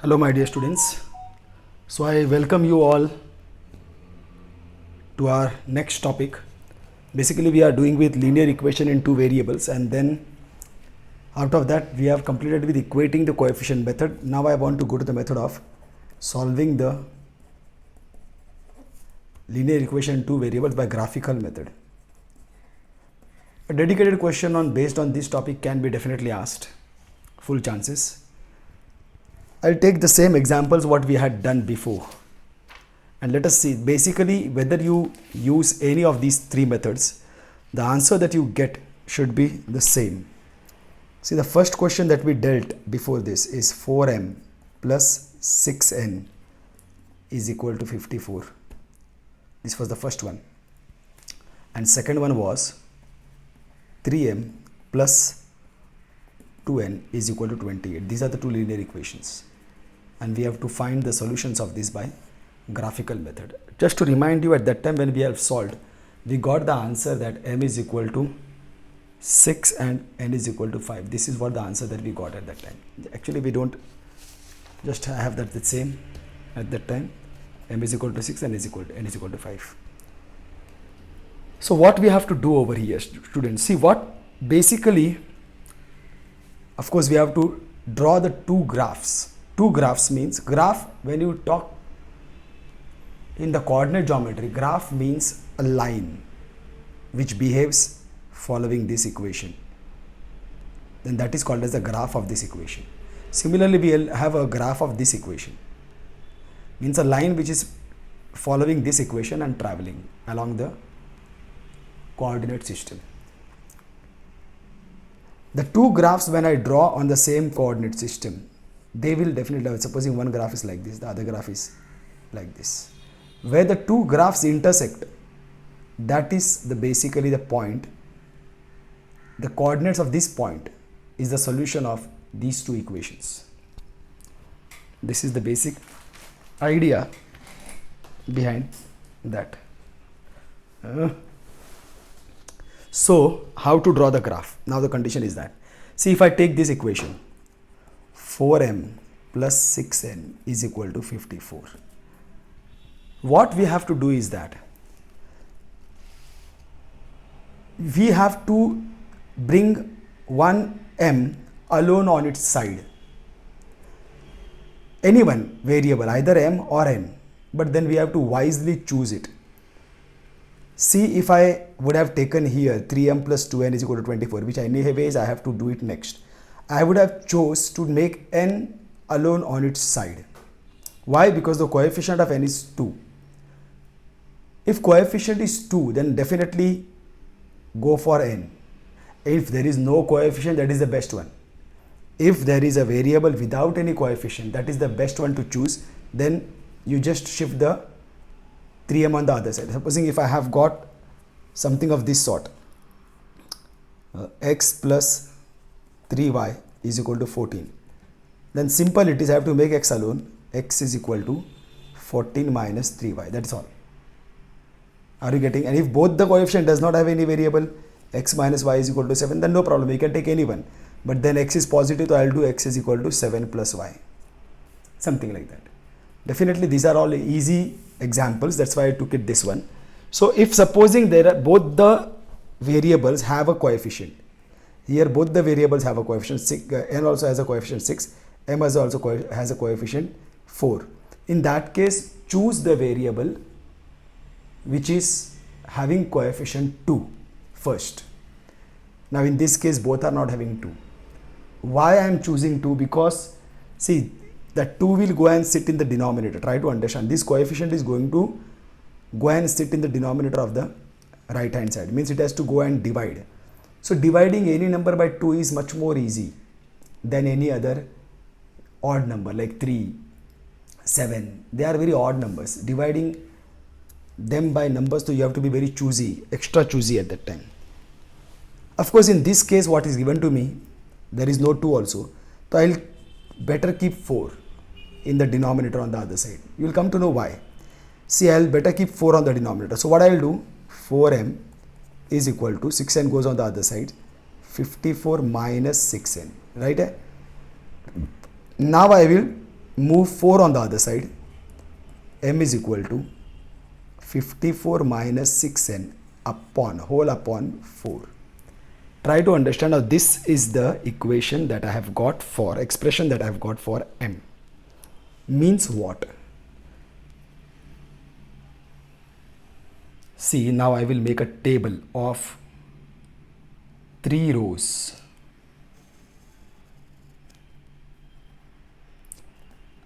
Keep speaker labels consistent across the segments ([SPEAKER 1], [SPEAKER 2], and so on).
[SPEAKER 1] Hello my dear students. So I welcome you all to our next topic. Basically we are doing with linear equation in two variables, and then out of that we have completed with equating the coefficient method. Now I want to go to the method of solving the linear equation in two variables by graphical method. A dedicated question based on this topic can be definitely asked. Full chances. I'll take the same examples what we had done before, and let us see basically whether you use any of these three methods, the answer that you get should be the same. See, the first question that we dealt before this is 4m plus 6n is equal to 54. This was the first one, and second one was 3m plus 2n is equal to 28. These are the two linear equations, and we have to find the solutions of this by graphical method. Just to remind you, at that time when we have solved, we got the answer that m is equal to 6 and n is equal to 5. This is what the answer that we got at that time. Actually we don't just have that the same at that time. M is equal to 6 and n is equal to 5. So what we have to do over here, students, see what basically, of course we have to draw the two graphs. Two graphs means, graph, when you talk in the coordinate geometry, graph means a line which behaves following this equation. Then that is called as the graph of this equation. Similarly, we will have a graph of this equation. Means a line which is following this equation and traveling along the coordinate system. The two graphs, when I draw on the same coordinate system, they will definitely have, supposing one graph is like this, the other graph is like this. Where the two graphs intersect, that is basically the point. The coordinates of this point is the solution of these two equations. This is the basic idea behind that. So how to draw the graph? Now the condition is that, see, if I take this equation, 4m plus 6n is equal to 54. What we have to do is that we have to bring one m alone on its side. Any one variable, either m or n, but then we have to wisely choose it. See, if I would have taken here 3m plus 2n is equal to 24, which anyways I have to do it next, I would have chose to make n alone on its side. Why? Because the coefficient of n is 2. If coefficient is 2, then definitely go for n. If there is no coefficient, that is the best one. If there is a variable without any coefficient, that is the best one to choose. Then you just shift the 3m on the other side. Supposing if I have got something of this sort, x plus 3y is equal to 14. Then simple it is, I have to make x alone. X is equal to 14 minus 3y. That's all. Are you getting? And if both the coefficient does not have any variable, x minus y is equal to 7, then no problem. You can take any one. But then x is positive, so I will do x is equal to 7 plus y. Something like that. Definitely these are all easy examples. That's why I took it this one. So if supposing there are both the variables have a coefficient. Here both the variables have a coefficient 6, n also has a coefficient 6, m also has a coefficient 4. In that case, choose the variable which is having coefficient 2 first. Now in this case both are not having 2. Why I am choosing 2? Because see, that 2 will go and sit in the denominator. Try to understand, this coefficient is going to go and sit in the denominator of the right hand side. Means it has to go and divide. So dividing any number by 2 is much more easy than any other odd number like 3, 7. They are very odd numbers. Dividing them by numbers, so you have to be very choosy, extra choosy at that time. Of course, in this case, what is given to me, there is no 2 also. So I'll better keep 4 in the denominator on the other side. You will come to know why. See, I'll better keep 4 on the denominator. So what I will do, 4m is equal to 6n goes on the other side, 54 minus 6n, right? Now I will move 4 on the other side. M is equal to 54 minus 6n upon whole upon 4. Try to understand how this is the equation that I have got for expression that I have got for m. Means what? See, now I will make a table of 3 rows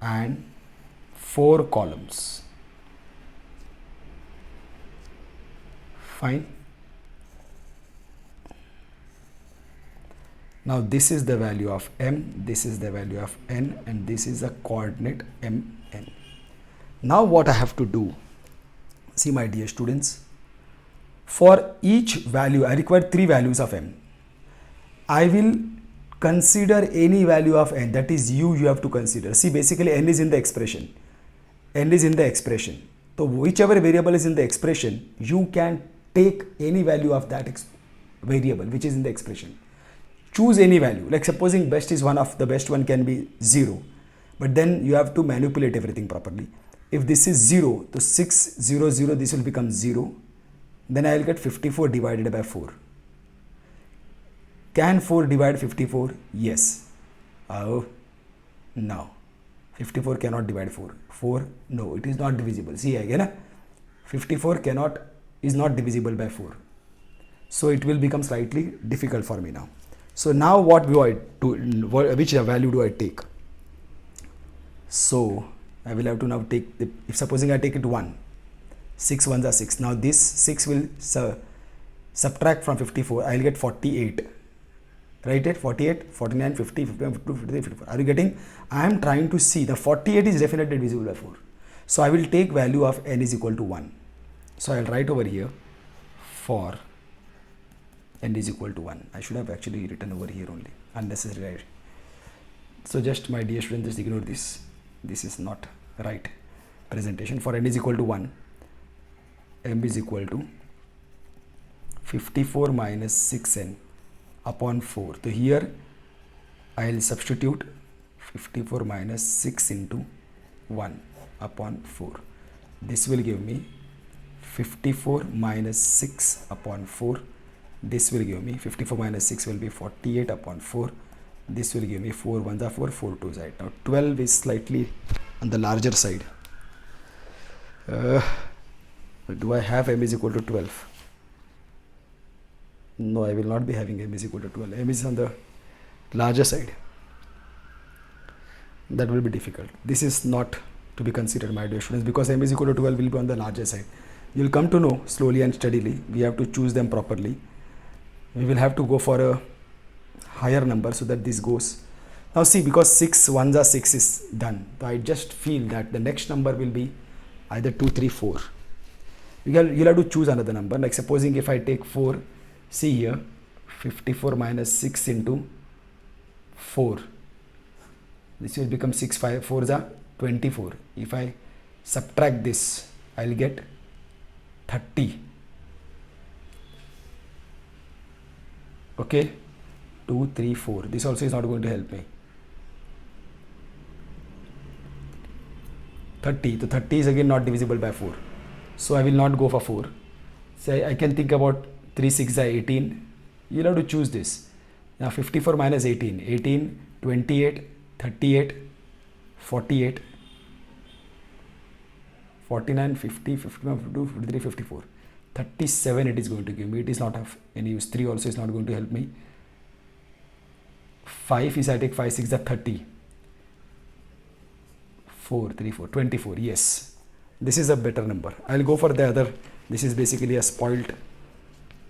[SPEAKER 1] and 4 columns. Fine. Now this is the value of m, this is the value of n, and this is a coordinate mn. Now what I have to do, see my dear students, for each value I require 3 values of m. I will consider any value of n, that is you have to consider. See, basically n is in the expression. N is in the expression. So whichever variable is in the expression, you can take any value of that variable which is in the expression. Choose any value. Like supposing best is one of the best one can be 0. But then you have to manipulate everything properly. If this is 0, so 6, 0, 0, this will become 0. Then I will get 54 divided by 4. Can 4 divide 54? Yes. Oh, no. 54 cannot divide 4. 4, no, it is not divisible. See again, 54 is not divisible by 4. So it will become slightly difficult for me now. So now what do I do? Which value do I take? So I will have to now take, if supposing I take it 1, 6 ones are 6. Now this 6 will subtract from 54. I will get 48. Right at 48, 49, 50, 51, 52, 53, 54. Are you getting? I am trying to see the 48 is definitely divisible by 4. So I will take value of n is equal to 1. So I will write over here for n is equal to 1. I should have actually written over here only. Unnecessary. Right? So just my dear students, just ignore this. This is not right presentation. For n is equal to 1, m is equal to 54 minus 6n upon 4. So here I will substitute 54 minus 6 into 1 upon 4. This will give me 54 minus 6 upon 4. This will give me 54 minus 6 will be 48 upon 4. This will give me 4 1s are 4, 4 2s are 8. Now 12 is slightly on the larger side. Do I have m is equal to 12? No, I will not be having m is equal to 12. M is on the larger side. That will be difficult. This is not to be considered, my dear students, because m is equal to 12 will be on the larger side. You will come to know slowly and steadily. We have to choose them properly. We will have to go for a higher number so that this goes. Now see, because 6 1s are 6 is done. So I just feel that the next number will be either 2, 3, 4. You'll have to choose another number. Like supposing if I take 4, see here, 54 minus 6 into 4. This will become 6, 5, 4s are 24. If I subtract this, I will get 30. Okay, 2, 3, 4. This also is not going to help me. 30. So 30 is again not divisible by 4. So I will not go for 4. So I can think about 3, 6 are 18. You'll have to choose this. Now 54 minus 18. 18, 28, 38, 48, 49, 50, 51, 52, 53, 54. 37 it is going to give me. It is not of any use. 3 also is not going to help me. 5 is I take 5, 6 are 30. 4, 3, 4, 24. Yes. This is a better number. I will go for the other. This is basically a spoiled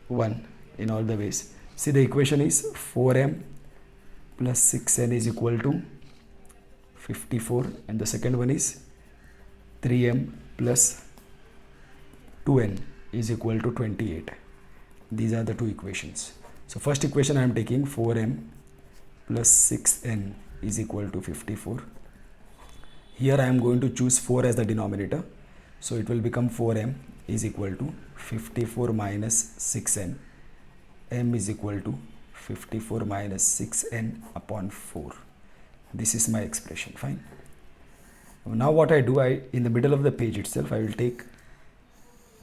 [SPEAKER 1] one in all the ways. See, the equation is 4m plus 6n is equal to 54, and the second one is 3m plus 2n is equal to 28. These are the two equations. So first equation I am taking 4m plus 6n is equal to 54. Here I am going to choose 4 as the denominator. So it will become 4m is equal to 54 minus 6n. M is equal to 54 minus 6n upon 4. This is my expression. Fine. Now what I do, in the middle of the page itself, I will take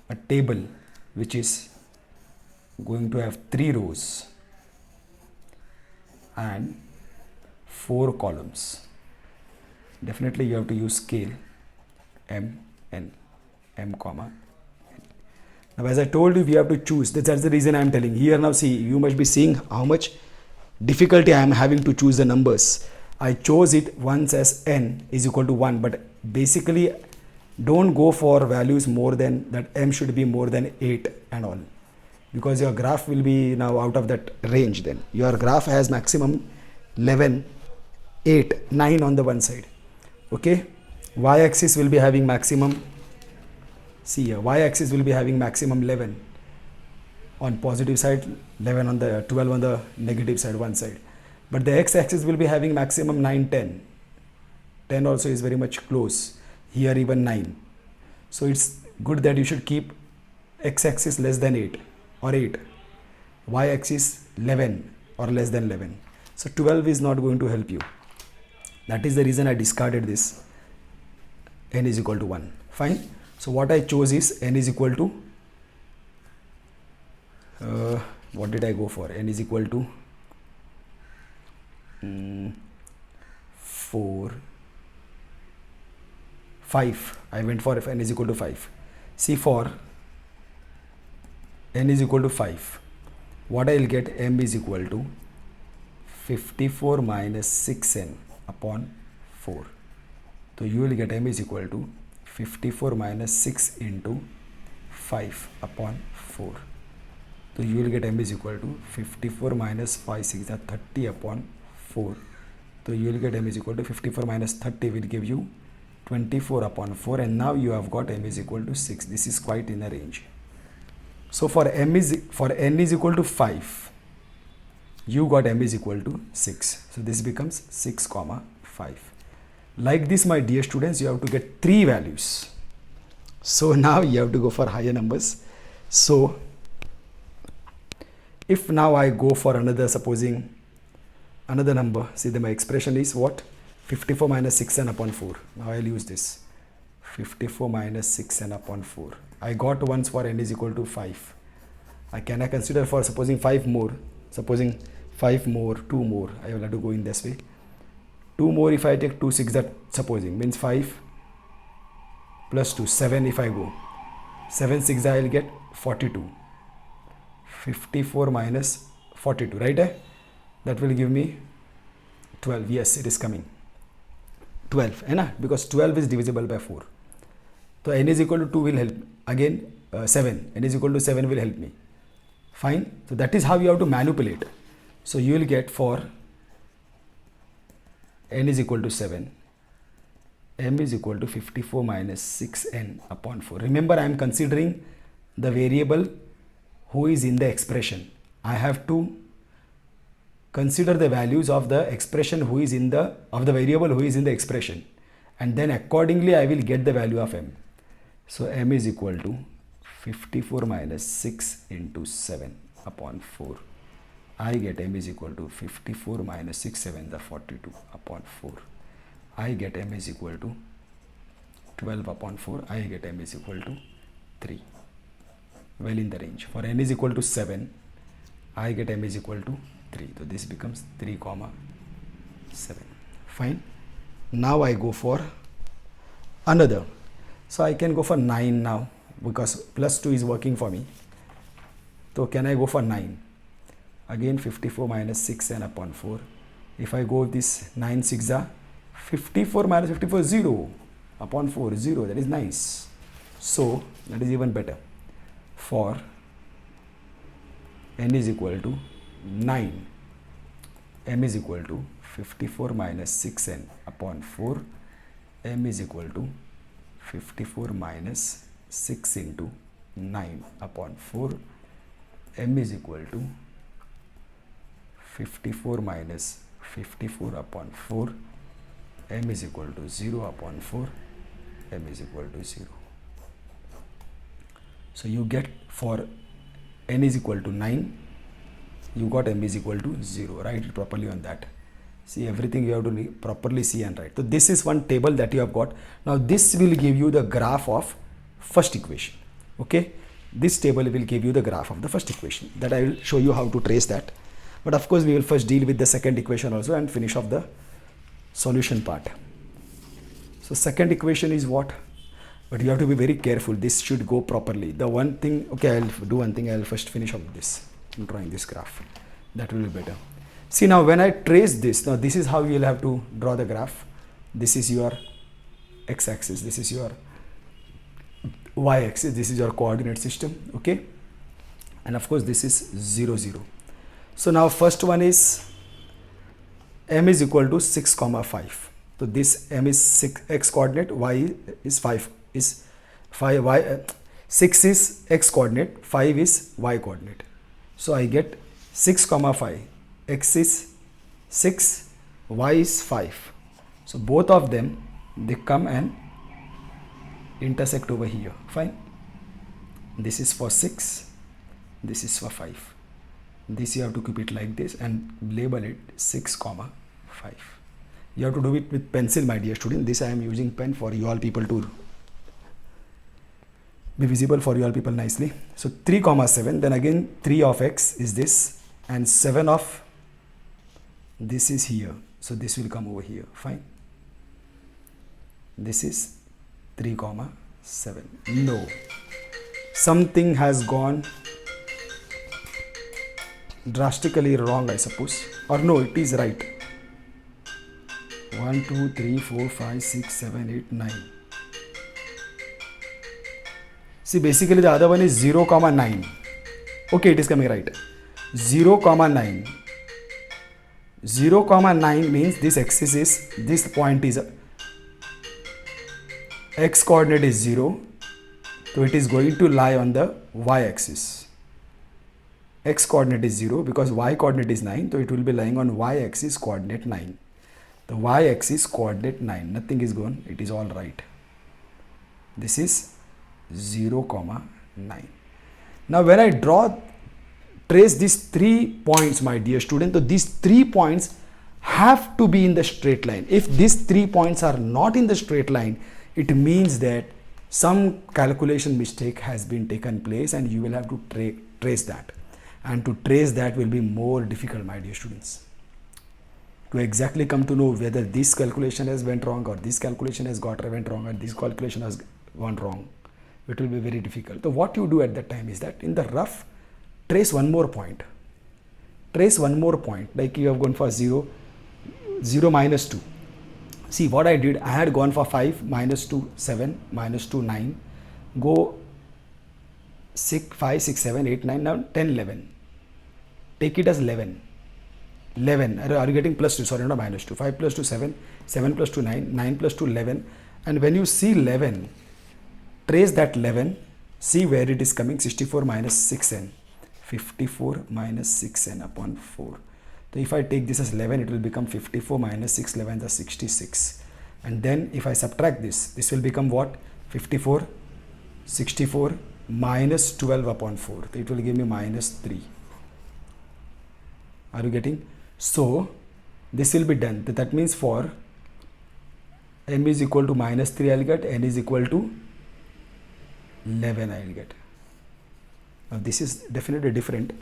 [SPEAKER 1] a table which is going to have 3 rows and 4 columns. Definitely you have to use scale m, comma. Now as I told you, we have to choose. That's the reason I am telling. Here now see, you must be seeing how much difficulty I am having to choose the numbers. I chose it once as n is equal to 1, but basically don't go for values more than that. M should be more than 8 and all, because your graph will be now out of that range. Then your graph has maximum 11, 8, 9 on the one side. Okay, y-axis will be having maximum, see here, y-axis will be having maximum 11 on positive side, 11 on the 12 on the negative side, one side. But the x-axis will be having maximum 9, 10. 10 also is very much close. Here even 9. So it's good that you should keep x-axis less than 8 or 8. Y-axis 11 or less than 11. So 12 is not going to help you. That is the reason I discarded this. N is equal to 1. Fine. So what I chose is n is equal to, what did I go for? N is equal to 4, 5. I went for if n is equal to 5. See, for n is equal to 5, what I will get, m is equal to 54 minus 6n upon 4. So you will get m is equal to 54 minus 6 into 5 upon 4. So you will get m is equal to 54 minus 5, 6 are 30 upon 4. So you will get m is equal to 54 minus 30 will give you 24 upon 4, and now you have got m is equal to 6. This is quite in a range. So for n is equal to 5, you got m is equal to 6. So this becomes 6 comma 5. Like this, my dear students, you have to get 3 values. So now you have to go for higher numbers. So if now I go for another, supposing another number, see that my expression is what? 54 minus 6n upon 4. Now I will use this. 54 minus 6n upon 4. I got once for n is equal to 5. I consider for supposing 5 more. Supposing 5 more, 2 more. I will have to go in this way. 2 more if I take 2, 6, that supposing means 5 plus 2, 7 if I go. 7, 6 I will get 42. 54 minus 42, right? That will give me 12. Yes, it is coming. 12, because 12 is divisible by 4. So n is equal to 2 will help. Again 7. N is equal to 7 will help me. Fine. So that is how you have to manipulate. So you will get for n is equal to 7. M is equal to 54 minus 6n upon 4. Remember, I am considering the variable who is in the expression. I have to consider the values of the expression who is in the, of the variable who is in the expression, and then accordingly I will get the value of m. So m is equal to 54 minus 6 into 7 upon 4. I get m is equal to 54 minus 6, 7 the 42 upon 4. I get m is equal to 12 upon 4. I get m is equal to 3. Well in the range. For n is equal to 7, I get m is equal to 3. So this becomes 3 comma 7. Fine. Now I go for another. So I can go for 9 now, because plus 2 is working for me. So can I go for 9? Again 54 minus 6 n upon 4. If I go with this 9 6 are 54 minus 54 0 upon 4 0. That is nice. So that is even better. For n is equal to 9, m is equal to 54 minus 6n upon 4. M is equal to 54 minus 6 into 9 upon 4. M is equal to 54 minus 54 upon 4. M is equal to 0 upon 4. M is equal to 0. So you get for n is equal to 9, you got m is equal to 0. Write it properly on that. See, everything you have to properly see and write. So this is one table that you have got. Now this will give you the graph of first equation. Okay, this table will give you the graph of the first equation. That I will show you how to trace that. But of course we will first deal with the second equation also and finish off the solution part. So second equation is what? But you have to be very careful. This should go properly. The one thing, okay, I'll do one thing. I'll first finish off this. I'm drawing this graph. That will be better. See, now when I trace this, now this is how you will have to draw the graph. This is your x-axis. This is your y-axis. This is your coordinate system. Okay. And of course this is 0, 0. So now first one is m is equal to 6 comma 5. So this m is 6 x coordinate, y is 5 is 5 y 6 is x coordinate, 5 is y coordinate. So I get 6 comma 5, x is 6, y is 5. So both of them, they come and intersect over here. Fine. This is for 6, this is for 5. This you have to keep it like this and label it 6 comma 5. You have to do it with pencil, my dear student. This I am using pen for you all people to be visible for you all people nicely. So 3 comma 7, then again 3 of x is this and 7 of this is here. So this will come over here. Fine. This is 3 comma 7. No, something has gone drastically wrong, I suppose, or no, it is right. 1 2 3 4 5 6 7 8 9. See, basically the other one is 0 comma 9. Okay, it is coming right. 0 comma 9. 0 comma 9 means this axis is, this point is x coordinate is 0, so it is going to lie on the y axis. X coordinate is 0 because y coordinate is 9, so it will be lying on y axis coordinate 9. The y axis coordinate 9, nothing is gone, it is all right. This is 0 comma 9. Now when I trace these 3 points, my dear student, so these 3 points have to be in the straight line. If these 3 points are not in the straight line, it means that some calculation mistake has been taken place and you will have to trace that. And to trace that will be more difficult, my dear students. To exactly come to know whether this calculation has went wrong or this calculation has went wrong and this calculation has gone wrong, it will be very difficult. So what you do at that time is that in the rough, trace one more point. Trace one more point, like you have gone for 0, 0 minus 2. See what I did, I had gone for 5, minus 2, 7, minus 2, 9, go 6, 5, 6, 7, 8, 9, now 10, 11. Take it as 11. 11, are you getting plus 2? Sorry, not minus 2. 5 plus 2, 7, 7 plus 2, 9, 9 plus 2, 11. And when you see 11, trace that 11, see where it is coming, 64 minus 6n. 54 minus 6n upon 4. So if I take this as 11, it will become 54 minus 6 11 is 66. And then if I subtract this will become what? 54, 64 minus 12 upon 4. So it will give me minus 3. Are you getting? So this will be done. That means for m is equal to minus 3 I will get, n is equal to 11 I will get. Now this is definitely different.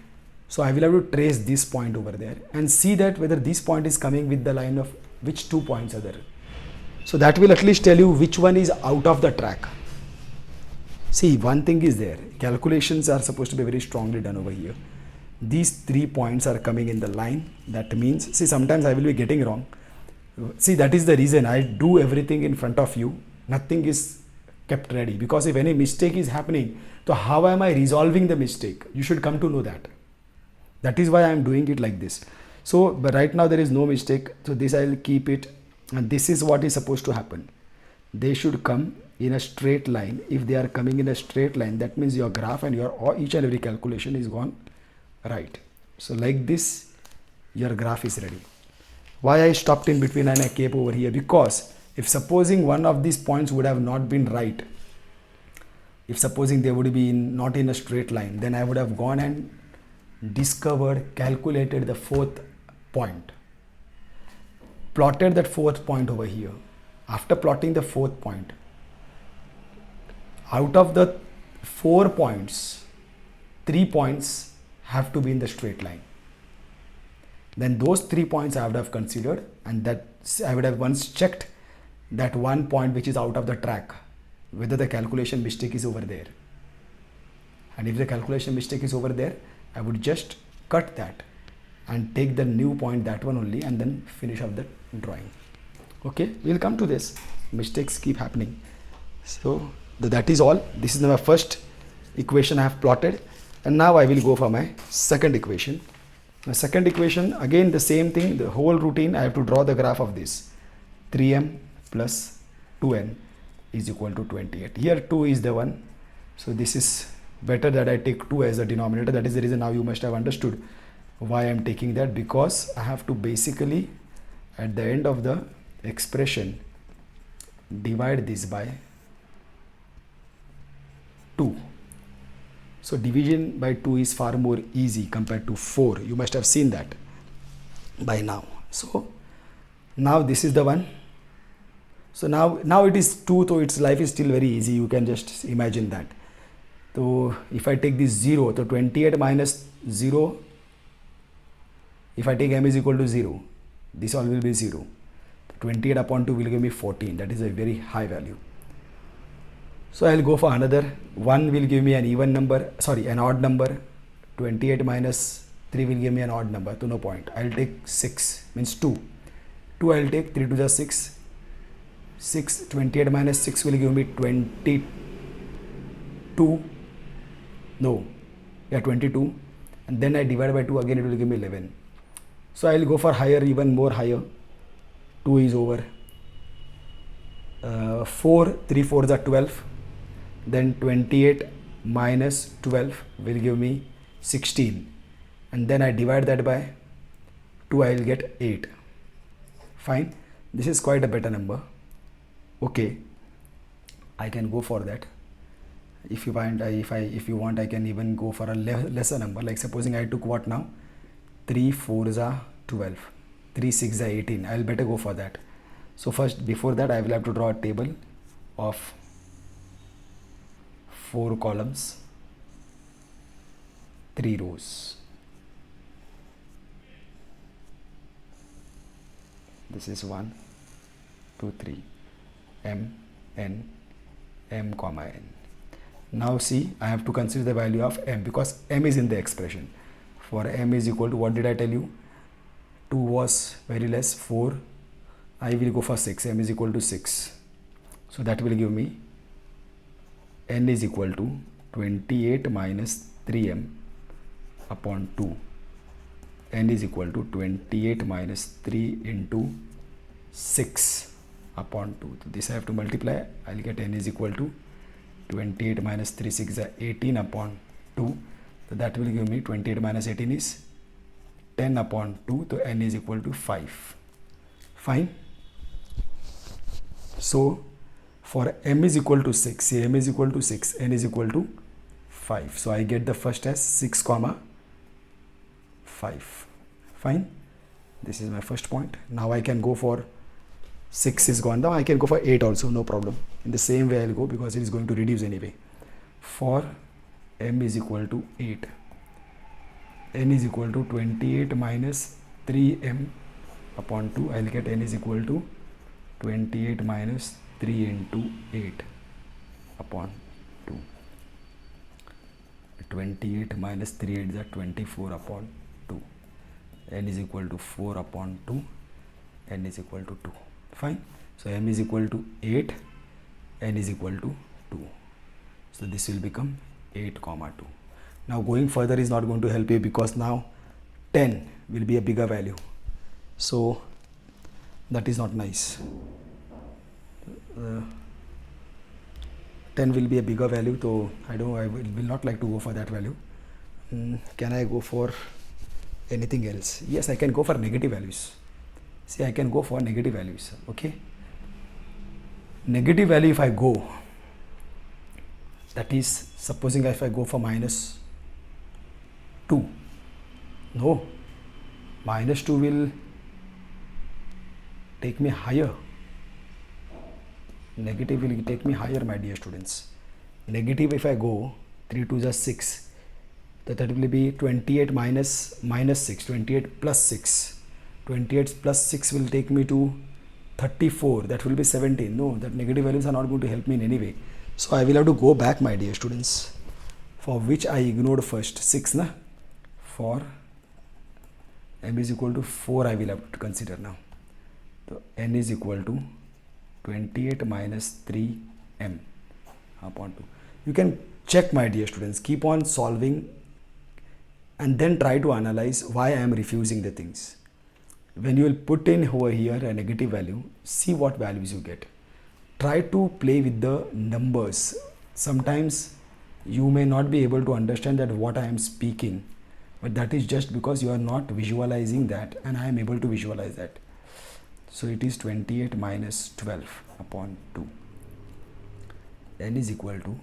[SPEAKER 1] So I will have to trace this point over there and see that whether this point is coming with the line of which 2 points are there. So that will at least tell you which one is out of the track. See, one thing is there. Calculations are supposed to be very strongly done over here. These 3 points are coming in the line. That means, see, sometimes I will be getting wrong. See, that is the reason I do everything in front of you. Nothing is kept ready, because if any mistake is happening, so how am I resolving the mistake? You should come to know that. That is why I am doing it like this. So, but right now there is no mistake. So this I will keep it, and this is what is supposed to happen. They should come in a straight line. If they are coming in a straight line, that means your graph and your each and every calculation is gone right. So like this, your graph is ready. Why I stopped in between and I came over here? Because if supposing one of these points would have not been right, if supposing they would be not in a straight line, then I would have gone and discovered, calculated the 4th point. plotted that fourth point over here. After plotting the fourth point, out of the 4 points, 3 points have to be in the straight line. Then those 3 points I would have considered, and that I would have once checked that 1 point which is out of the track, whether the calculation mistake is over there. And if the calculation mistake is over there, I would just cut that and take the new point, that one only, and then finish up the drawing. Okay, we'll come to this. Mistakes keep happening. So that is all. This is my first equation I have plotted, and now I will go for my second equation. My second equation, again the same thing, the whole routine. I have to draw the graph of this. 3m plus 2n is equal to 28. Here 2 is the one, so this is better that I take 2 as a denominator. That is the reason now you must have understood why I am taking that, because I have to basically at the end of the expression divide this by 2. So division by 2 is far more easy compared to 4. You must have seen that by now. So now this is the one. So now it is 2, so its life is still very easy. You can just imagine that. So if I take this 0, so 28 minus 0, if I take m is equal to 0, this all will be 0. 28 upon 2 will give me 14. That is a very high value. So I will go for another. 1 will give me an even number, sorry, an odd number. 28 minus 3 will give me an odd number, so no point. I will take 6, means 2. 2 I will take, 3 to the 6. 6, 28 minus 6 will give me 22. No, yeah, 22. And then I divide by 2, again it will give me 11. So I will go for higher, even more higher. 2 is over. 4, 3 4s are 12. Then 28 minus 12 will give me 16. And then I divide that by 2, I will get 8. Fine. This is quite a better number. Okay, I can go for that. If you want, if you want, I can even go for a lesser number. Like supposing I took what now? 3 4s are 12. 3 6 are 18. I will better go for that. So first, before that, I will have to draw a table of 4 columns, 3 rows. This is 1, 2, 3, m, n, m, comma, n. Now see, I have to consider the value of m, because m is in the expression. For m is equal to, what did I tell you? 2 was very less, 4. I will go for 6. M is equal to 6. So that will give me n is equal to 28 minus 3m upon 2. N is equal to 28 minus 3 into 6 upon 2. So this I have to multiply. I will get n is equal to 28 minus 3 6 are 18 upon 2. So that will give me 28 minus 18 is 10 upon 2. So n is equal to 5. Fine. So for m is equal to 6, see, m is equal to 6, n is equal to 5. So I get the first as 6 comma 5. Fine. This is my first point. Now I can go for 6 is gone. Now I can go for 8 also, no problem. In the same way I will go, because it is going to reduce anyway. For m is equal to 8, n is equal to 28 minus 3m upon 2. I will get n is equal to 28 minus 3 into 8 upon 2. 28 minus 3 8 is 24 upon 2. N is equal to 4 upon 2. N is equal to 2. Fine. So m is equal to 8, n is equal to 2. So this will become 8 comma 2. Now going further is not going to help you, because now 10 will be a bigger value. So that is not nice. 10 will be a bigger value, so I will not like to go for that value. Can I go for anything else? Yes, I can go for negative values. See, I can go for negative values. Okay, negative value, if I go, that is, supposing if I go for minus 2, no, minus 2 will take me higher. Negative will take me higher, my dear students. Negative, if I go 3 to the 6, that will be 28 minus 6, 28 plus 6. 28 plus 6 will take me to 34, that will be 17. No, that negative values are not going to help me in any way. So I will have to go back, my dear students, for which I ignored first 6 na. For m is equal to 4 I will have to consider now. So n is equal to 28 minus 3m upon 2. You can check, my dear students, keep on solving and then try to analyze why I am refusing the things. When you will put in over here a negative value, see what values you get. Try to play with the numbers. Sometimes you may not be able to understand that what I am speaking, but that is just because you are not visualizing that, and I am able to visualize that. So it is 28 minus 12 upon 2. N is equal to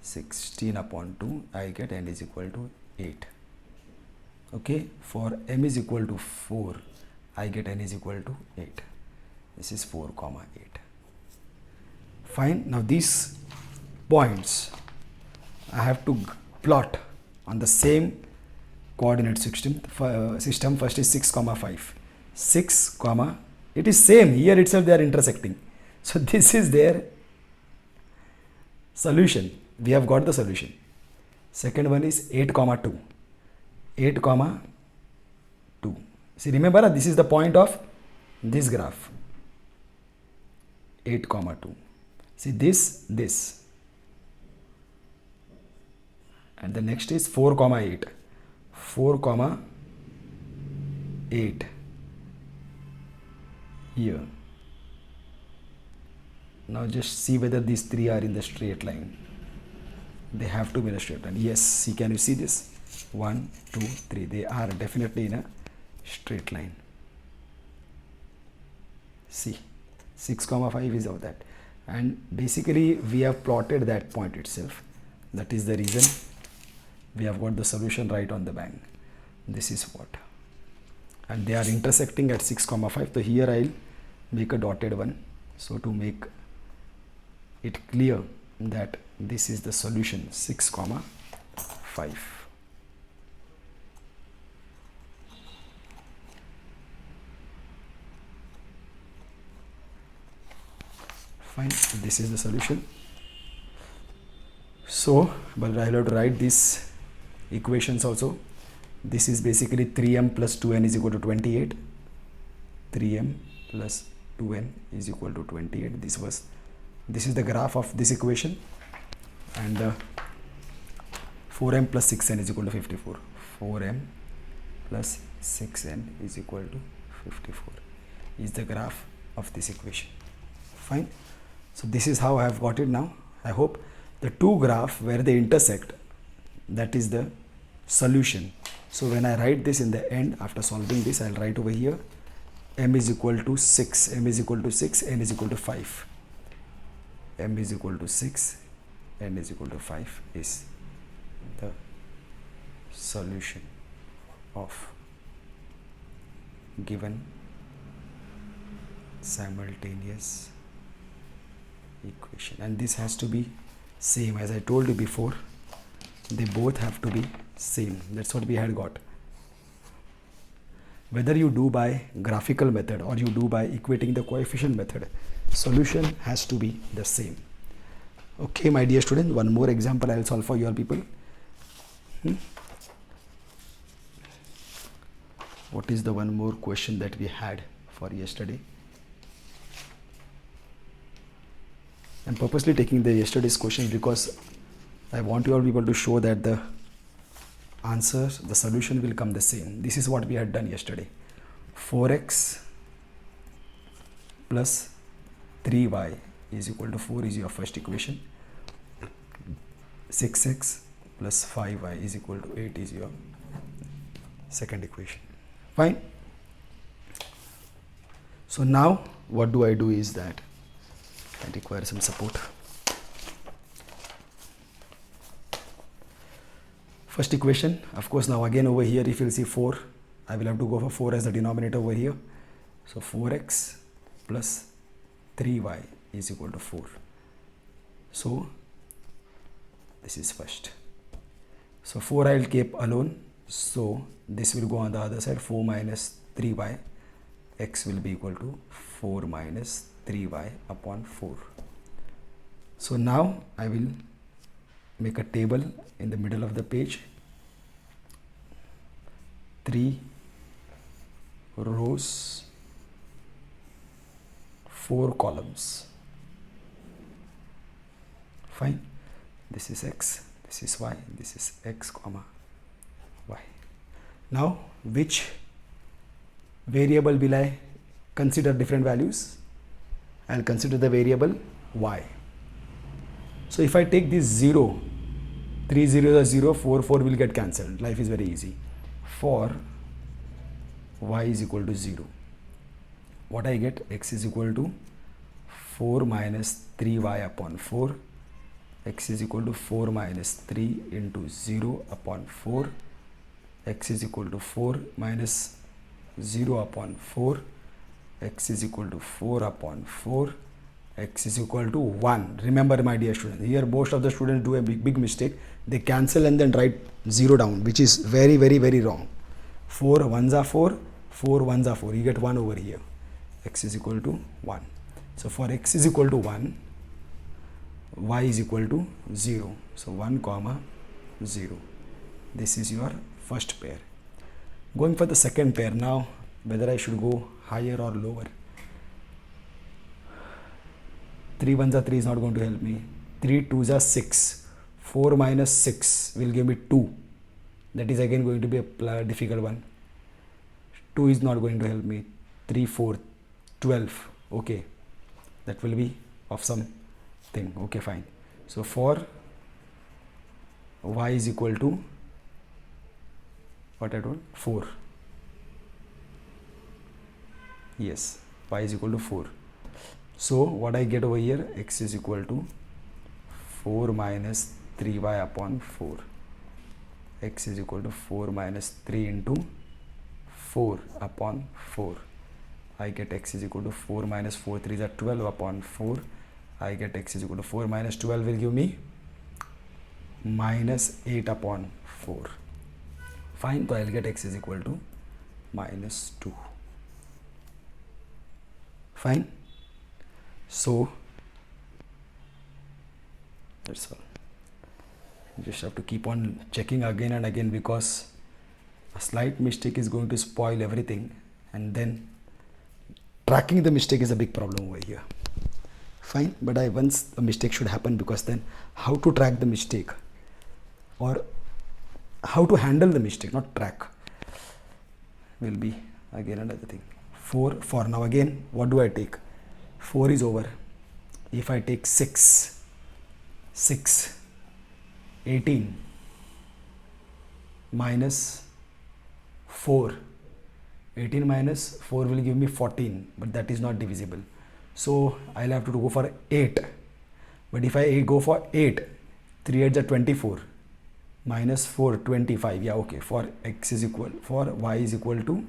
[SPEAKER 1] 16 upon 2. I get n is equal to 8. Okay, for m is equal to 4, I get n is equal to 8. This is 4 comma 8. Fine. Now these points I have to plot on the same coordinate system. First is 6 comma 5. 6 comma, it is same, here itself they are intersecting. So this is their solution. We have got the solution. Second one is 8 comma 2. 8 comma 2. See, remember, this is the point of this graph. 8 comma 2. See this. And the next is 4 comma 8. 4 comma 8. Here. Now just see whether these three are in the straight line. They have to be in a straight line. Yes, see, can you see this? 1, 2, 3. They are definitely in a straight line. See, 6 comma 5 is of that. And basically we have plotted that point itself. That is the reason we have got the solution right on the bank. This is what. And they are intersecting at 6 comma 5. So here I'll make a dotted one. So to make it clear that this is the solution, 6 comma 5. Fine, this is the solution. So, but I'll have to write these equations also. This is basically 3m plus 2n is equal to 28. 3m plus 2n is equal to 28. This is the graph of this equation, and 4m plus 6n is equal to 54. 4m plus 6n is equal to 54 is the graph of this equation. Fine. So this is how I have got it now. I hope the two graphs where they intersect, that is the solution. So when I write this in the end, after solving this, I'll write over here m is equal to 6, m is equal to 6, n is equal to 5. M is equal to 6, n is equal to 5 is the solution of given simultaneous equation. And this has to be same, as I told you before, they both have to be same. That's what we had got. Whether you do by graphical method or you do by equating the coefficient method, solution has to be the same. Okay, my dear student, one more example I will solve for your people. What is the one more question that we had for yesterday? I'm purposely taking the yesterday's questions because I want you all people to show that the answer, the solution will come the same. This is what we had done yesterday. 4x plus 3y is equal to 4 is your first equation. 6x plus 5y is equal to 8 is your second equation. Fine. So now what do I do is that I require some support. First equation, of course, now again over here if you'll see 4, I will have to go for 4 as the denominator over here. So 4x plus 3y is equal to 4. So this is first. So 4 I will keep alone. So this will go on the other side. 4 minus 3y, x will be equal to 4 minus 3y upon 4. So now I will make a table in the middle of the page. 3 rows, 4 columns. Fine. This is x, this is y, this is x comma y. Now which variable will I consider different values? I'll consider the variable y. So if I take this 0, 3 0 is 0, 4 4 will get cancelled. Life is very easy. For y is equal to 0, what I get? X is equal to 4 minus 3y upon 4. X is equal to 4 minus 3 into 0 upon 4. X is equal to 4 minus 0 upon 4. X is equal to 4 upon 4. X is equal to 1. Remember, my dear students, here most of the students do a big mistake. They cancel and then write 0 down, which is very wrong. 4 ones are 4, 4 ones are 4. You get 1 over here. X is equal to 1. So for x is equal to 1, y is equal to 0. So 1 comma 0. This is your first pair. Going for the second pair now, whether I should go higher or lower. 3 ones are 3 is not going to help me. 3 twos are 6. 4 minus 6 will give me 2. That is again going to be a difficult one. 2 is not going to help me. 3 4 12. Okay, that will be of some thing. Okay, fine. So for y is equal to what I told? 4. Yes, y is equal to 4. So what I get over here? X is equal to 4 minus 3y upon 4. X is equal to 4 minus 3 into 4 upon 4. I get x is equal to 4 minus 4 3 is 12 upon 4. I get x is equal to 4 minus 12 will give me minus 8 upon 4. Fine, so I will get x is equal to minus 2. Fine. So that's all. You just have to keep on checking again and again, because a slight mistake is going to spoil everything, and then tracking the mistake is a big problem over here. Fine, but once a mistake should happen, because then how to track the mistake or how to handle the mistake, not track, will be again another thing. 4 for now. Again, what do I take? 4 is over. If I take 6, 18 minus 4, 18 minus 4 will give me 14, but that is not divisible. So I'll have to go for 8. But if I go for 8, 3 8s are 24, minus 4 25. Yeah, okay. For y is equal to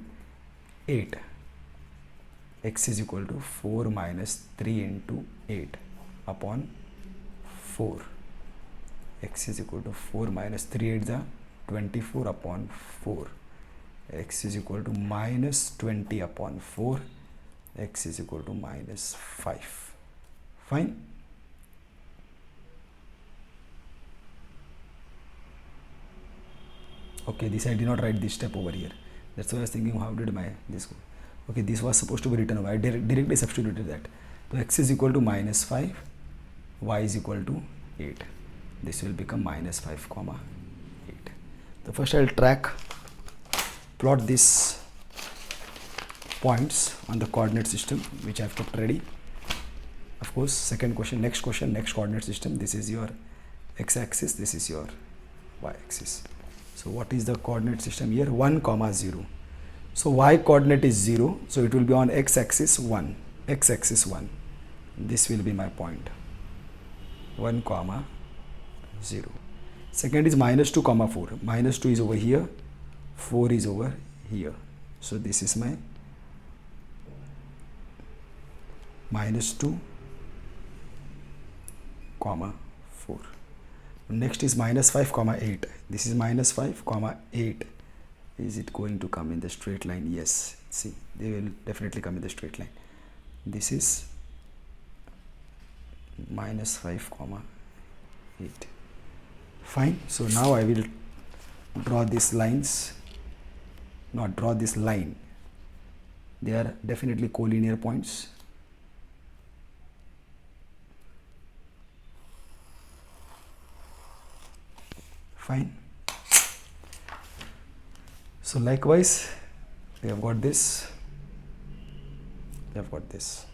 [SPEAKER 1] 8. X is equal to 4 minus 3 into 8 upon 4. X is equal to 4 minus 3 8s are 24 upon 4. X is equal to minus 20 upon 4. X is equal to minus 5. Fine. Okay, this I did not write this step over here. That's why I was thinking, how did this go? Okay, this was supposed to be written over. I directly substituted that. So x is equal to minus 5, y is equal to 8. This will become minus 5 comma 8. So first I will plot these points on the coordinate system which I have kept ready. Of course, second question, next coordinate system. This is your x-axis, this is your y-axis. So what is the coordinate system here? 1 comma 0. So y coordinate is 0, so it will be on x-axis 1. X-axis 1. This will be my point. 1 comma 0. Second is minus 2 comma 4. Minus 2 is over here, 4 is over here. So this is my minus 2 comma 4. Next is minus 5 comma 8. This is minus 5 comma 8. Is it going to come in the straight line? Yes. See, they will definitely come in the straight line. This is minus 5 comma 8. Fine. So now I will draw these lines. Not draw this line. They are definitely collinear points. Fine. So likewise, we have got this. We have got this.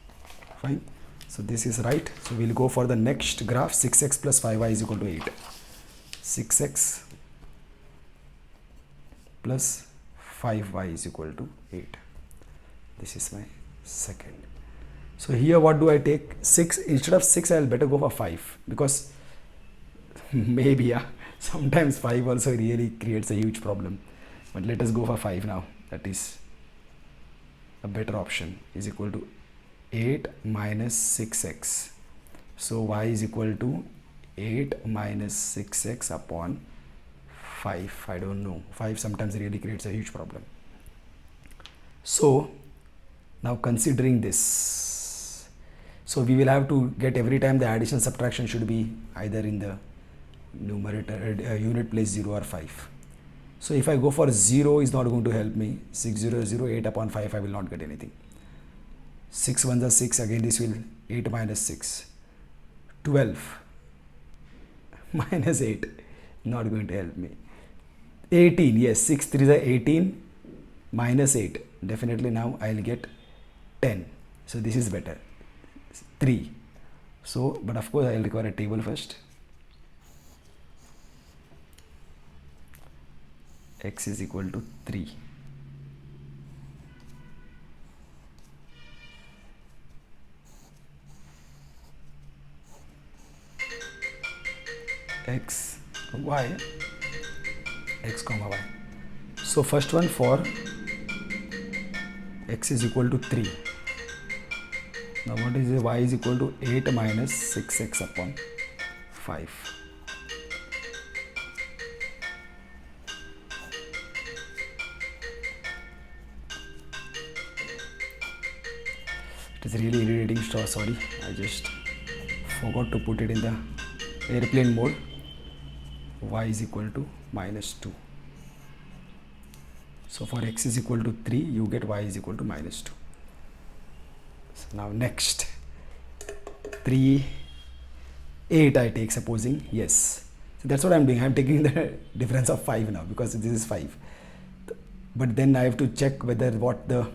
[SPEAKER 1] Fine. So this is right. So we'll go for the next graph. 6x plus 5y is equal to 8. 6x plus 5y is equal to 8. This is my second. So here what do I take? 6. Instead of 6 I'll better go for 5, because maybe yeah, sometimes 5 also really creates a huge problem. But let us go for 5 now. That is a better option. Is equal to 8 minus 6x. So y is equal to 8 minus 6x upon 5. I don't know. 5 sometimes really creates a huge problem. So now considering this, so we will have to get every time the addition subtraction should be either in the numerator unit place 0 or 5. So if I go for 0 is not going to help me. 6 0 0, 8 upon 5 I will not get anything. 6 1s are 6, again this will 8 minus 6. 12 minus 8, not going to help me. 18, yes, 6 3s are 18 minus 8. Definitely now I will get 10. So this is better. 3. So, but of course I will require a table first. X is equal to 3. X, y, x comma y. So first one for x is equal to 3. Now what is it? Y is equal to 8 minus 6x upon 5. It is really irritating, sorry, I just forgot to put it in the airplane mode. Y is equal to minus 2. So for x is equal to 3, you get y is equal to minus 2. So now next, 3, 8 I take, supposing, yes. So that's what I'm doing. I'm taking the difference of 5 now, because this is 5. But then I have to check whether what the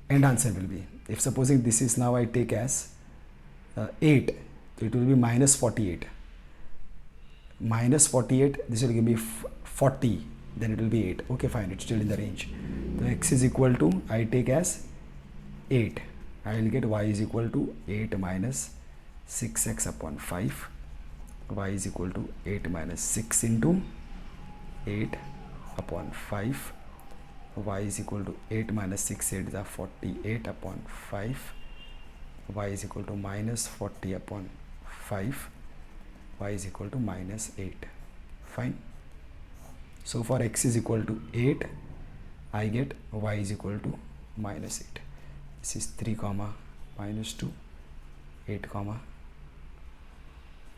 [SPEAKER 1] end answer will be. If supposing this is now I take as 8, so it will be minus 48. Minus 48, this will give me 40, then it will be 8. Okay, fine, it's still in the range. So x is equal to, I take as 8. I will get y is equal to 8 minus 6x upon 5. Y is equal to 8 minus 6 into 8 upon 5. Y is equal to 8 minus 6, 8 is a 48 upon 5. Y is equal to minus 40 upon 5. Y is equal to minus 8. Fine. So for x is equal to 8, I get y is equal to minus 8. This is 3 comma minus 2, 8 comma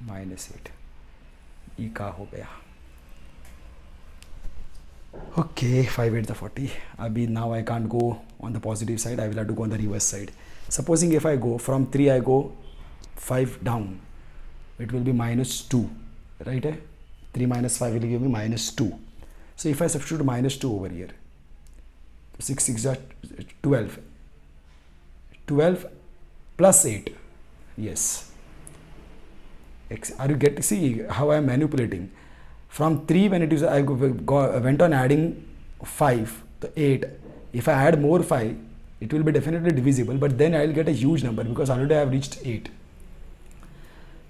[SPEAKER 1] minus 8. E का हो गया. Okay, 5 8 the 40. Abhi now I can't go on the positive side. I will have to go on the reverse side. Supposing if I go from 3, I go 5 down, it will be minus 2, right? 3 minus 5 will give me minus 2. So if I substitute minus 2 over here, 6 6 are 12. 12 plus 8. Yes. Are you getting? See how I am manipulating? From 3, when it is, I went on adding 5 to 8. If I add more 5, it will be definitely divisible, but then I will get a huge number because already I have reached 8.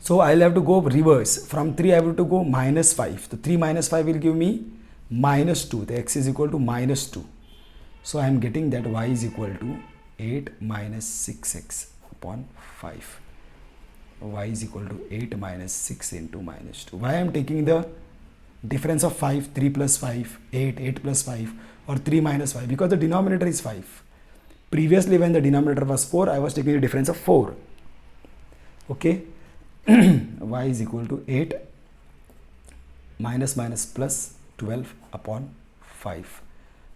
[SPEAKER 1] So I will have to go reverse. From 3, I have to go minus 5. So 3 minus 5 will give me minus 2. The x is equal to minus 2. So I am getting that y is equal to 8 minus 6x upon 5. Y is equal to 8 minus 6 into minus 2. Why I am taking the difference of 5, 3 plus 5, 8, 8 plus 5, or 3 minus 5? Because the denominator is 5. Previously when the denominator was 4, I was taking the difference of 4. Okay. Y is equal to 8 minus minus plus 12 upon 5.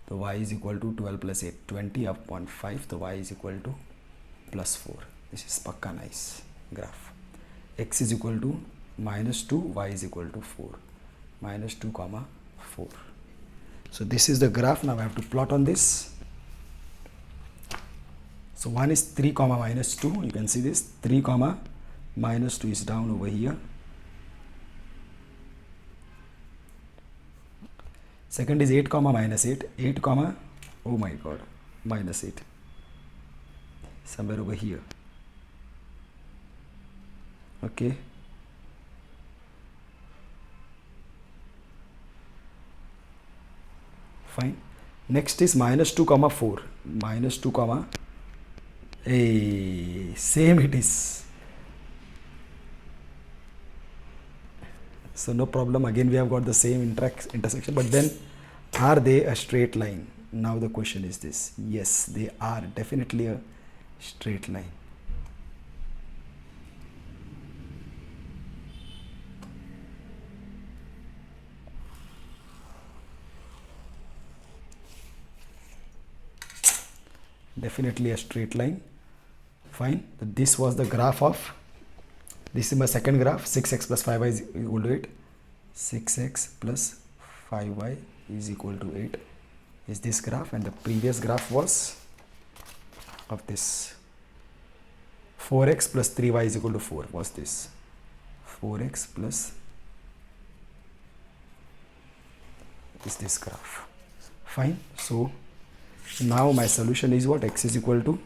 [SPEAKER 1] The y is equal to 12 plus 8, 20 upon 5. The y is equal to plus 4. This is pakka nice graph. X is equal to minus 2, y is equal to 4. Minus 2 comma 4. So this is the graph. Now I have to plot on this. So one is 3 comma minus 2. You can see this 3 comma minus 2 is down over here. Second is 8 comma minus 8. 8 comma, oh my god, minus 8. Somewhere over here. Okay. Fine. Next is minus 2 comma 4. Minus 2 comma, same it is. So no problem, again we have got the same intersection, but then are they a straight line? Now the question is this. Yes, they are definitely a straight line. Definitely a straight line. Fine. This was the graph of, this is my second graph. 6x plus 5y is equal to 8. 6x plus 5y is equal to 8 is this graph, and the previous graph was of this. 4x plus 3y is equal to 4 was this. 4x plus is this graph. Fine. So now my solution is what? X is equal to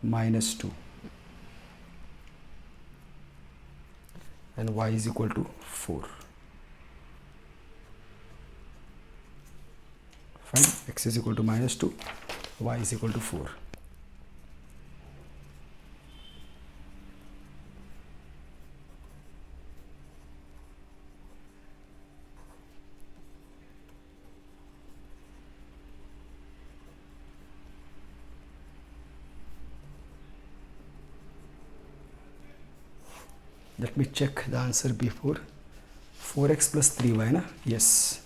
[SPEAKER 1] minus 2 and y is equal to 4. Fine. X is equal to minus 2, y is equal to 4. Let me check the answer before. 4x plus 3y, na? Yes.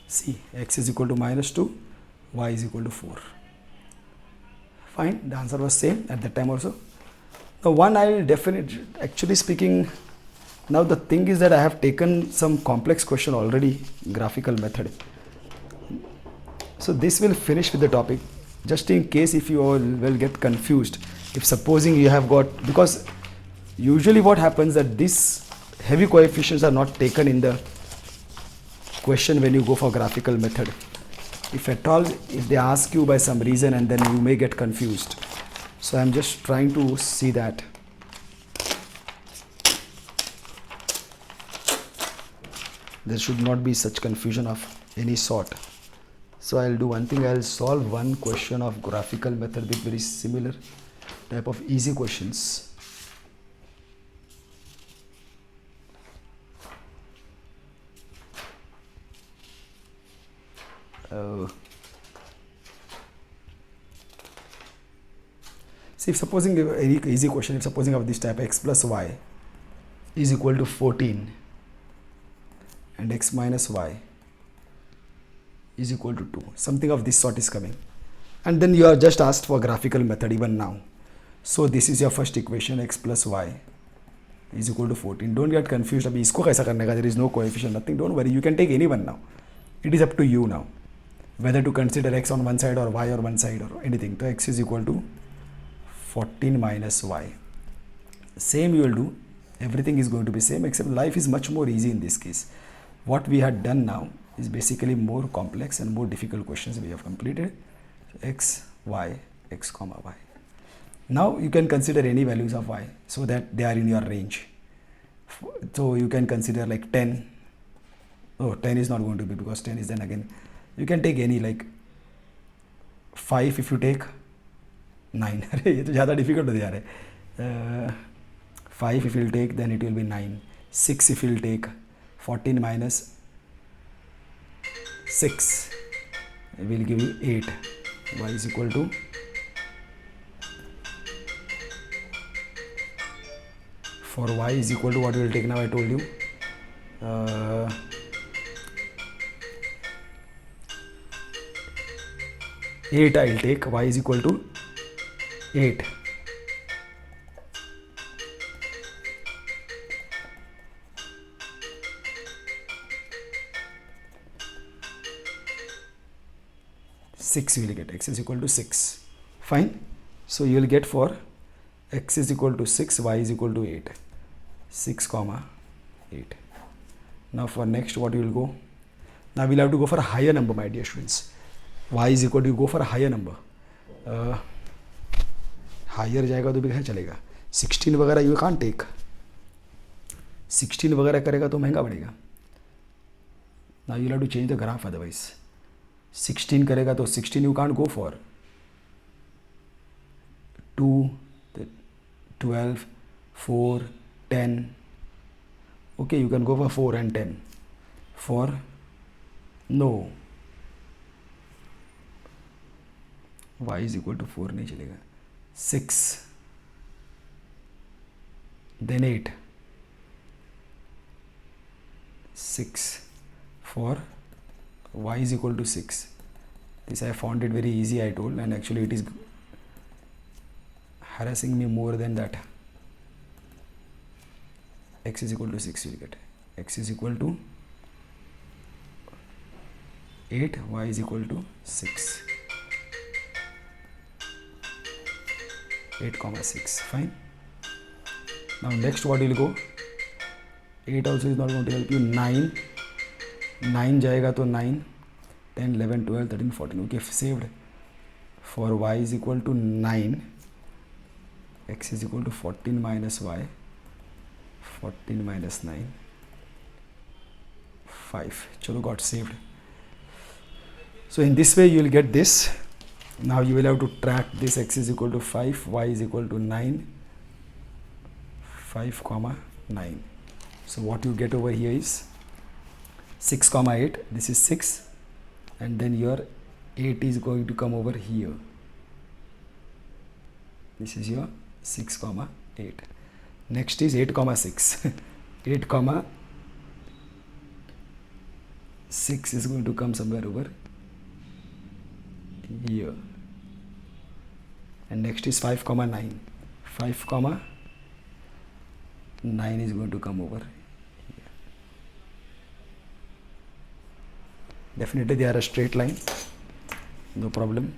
[SPEAKER 1] See, x is equal to minus 2, y is equal to 4. Fine, the answer was same at that time also. Now one I will definitely, actually speaking, now the thing is that I have taken some complex question already, graphical method. So this will finish with the topic. Just in case if you all will get confused, if supposing you have got, because usually what happens that these heavy coefficients are not taken in the question when you go for graphical method. If at all, if they ask you by some reason, and then you may get confused. So I am just trying to see that. There should not be such confusion of any sort. So I'll do one thing, I'll solve one question of graphical method with very similar type of easy questions. See, if supposing a very easy question, if supposing of this type, x plus y is equal to 14 and x minus y is equal to 2, something of this sort is coming, and then you are just asked for graphical method even now. So this is your first equation, x plus y is equal to 14. Don't get confused. Abhi isko kaisa karne ka? There is no coefficient, nothing. Don't worry, you can take any one now. It is up to you now whether to consider x on one side or y on one side or anything. So x is equal to 14 minus y. Same you will do. Everything is going to be same, except life is much more easy in this case. What we had done now is basically more complex and more difficult questions we have completed. So x, y, x comma y. Now you can consider any values of y so that they are in your range. So you can consider like 10. Oh, 10 is not going to be, because 10 is then again, you can take any like 5 if you take 9. अरे ये तो ज़्यादा difficult हो जा रहा है. 5 if you'll take, then it will be 9. 6 if you'll take, 14 minus 6 will give you 8. Y is equal to for y is equal to what we will take now. I told you 8 I will take. Y is equal to 8. Six you will get. X is equal to 6. Fine. So you will get for x is equal to 6, y is equal to 8. 6 comma 8. Now for next what you will go? Now we will have to go for a higher number, my dear students. Y is equal to, you go for a higher number. Higher जाएगा तो भी क्या चलेगा. 16 वगैरह you can't take. 16 वगैरह करेगा तो महंगा पड़ेगा. Now you will have to change the graph otherwise. 16 करेगा तो 16 you can't go for. 2, 12, 4, 10. Okay, you can go for 4 and 10. For no. Y is equal to 4 नहीं चलेगा. 6. Then 8. 6 for y is equal to 6. This I found it very easy, I told, and actually it is harassing me more than that. X is equal to 6 you will get. X is equal to 8, y is equal to 6. 8 comma 6. Fine. Now next what will go? 8 also is not going to help you. 9. 9 जाएगा तो 9, 10, 11, 12, 13, 14. Okay, saved. For y is equal to 9, x is equal to 14 minus y. 14 minus 9, 5. Chalo, got saved. So in this way you will get this. Now you will have to track this. X is equal to 5, y is equal to 9, 5 comma 9. So what you get over here is 6 comma 8. This is 6, and then your 8 is going to come over here. This is your 6 comma 8. Next is 8 comma 6. 8 comma 6 is going to come somewhere over here. And next is 5 comma 9. 5 comma 9 is going to come over here. Definitely they are a straight line, no problem.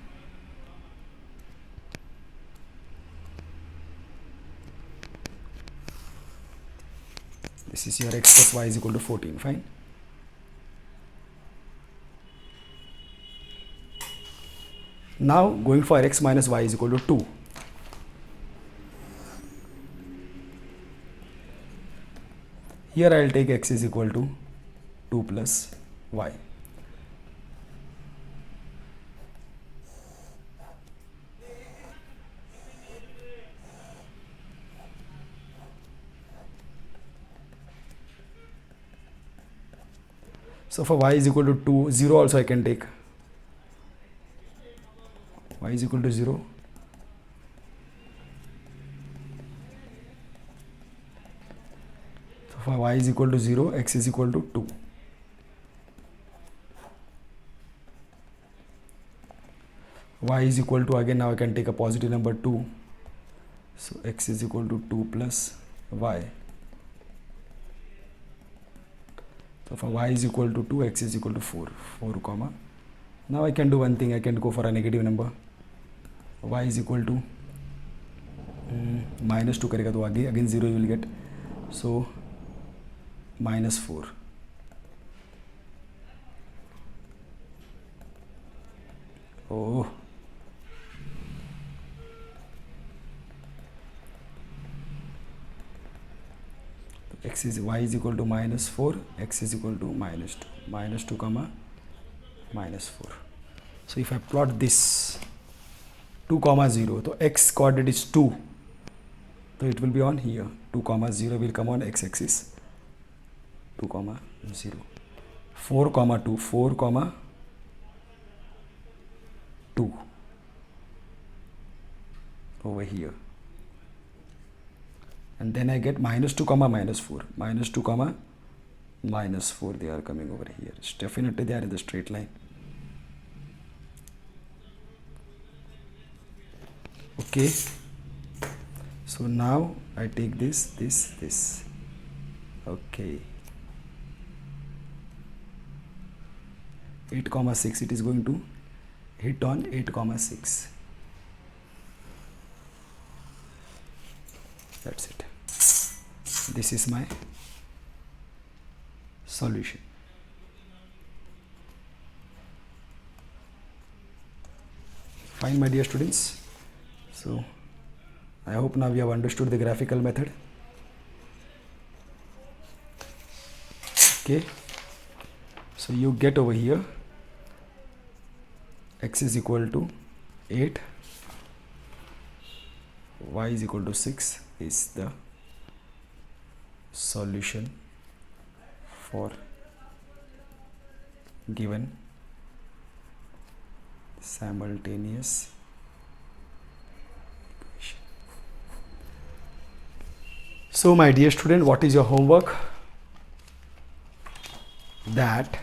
[SPEAKER 1] This is your x plus y is equal to 14. Fine. Now going for x minus y is equal to 2. Here I will take x is equal to 2 plus y. So for y is equal to 2, 0 also I can take. Y is equal to 0. So for y is equal to 0, x is equal to 2. Y is equal to, again now I can take a positive number 2. So x is equal to 2 plus y. So for y is equal to 2, x is equal to 4. 4 comma. Now I can do one thing, I can go for a negative number. Y is equal to minus 2 करेगा तो आगे again 0 you will get. So minus 4. Oh. X is, y is equal to minus 4, x is equal to minus 2. Minus 2 comma minus 4. So if I plot this, 2 comma 0, so x coordinate is 2, so it will be on here. 2 comma 0 will come on x axis. 2 comma 0. 4 comma 2, 4 comma 2 over here, and then I get minus 2 comma minus 4, minus 2 comma minus 4, they are coming over here. It's definitely they are in the straight line. Okay, so now I take this. Okay, 8 comma 6, it is going to hit on 8 comma 6. That's it. This is my solution. Fine, my dear students. So I hope now you have understood the graphical method. Okay, so you get over here x is equal to 8, y is equal to 6 is the solution for given simultaneous equation. So my dear student, what is your homework? That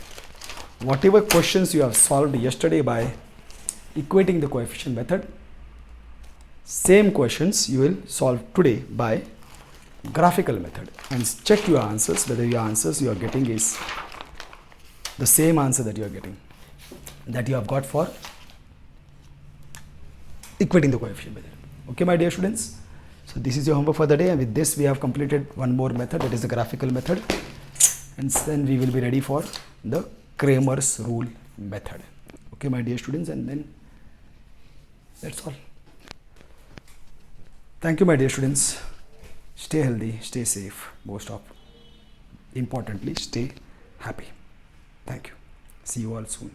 [SPEAKER 1] whatever questions you have solved yesterday by equating the coefficient method, same questions you will solve today by graphical method, and check your answers whether your answers you are getting is the same answer that you are getting, that you have got for equating the coefficient method. Okay, my dear students, so this is your homework for the day, and with this we have completed one more method, that is the graphical method, and then we will be ready for the Cramer's rule method. Okay, my dear students, and then that's all. Thank you, my dear students. Stay healthy, stay safe, most of importantly, stay happy. Thank you. See you all soon.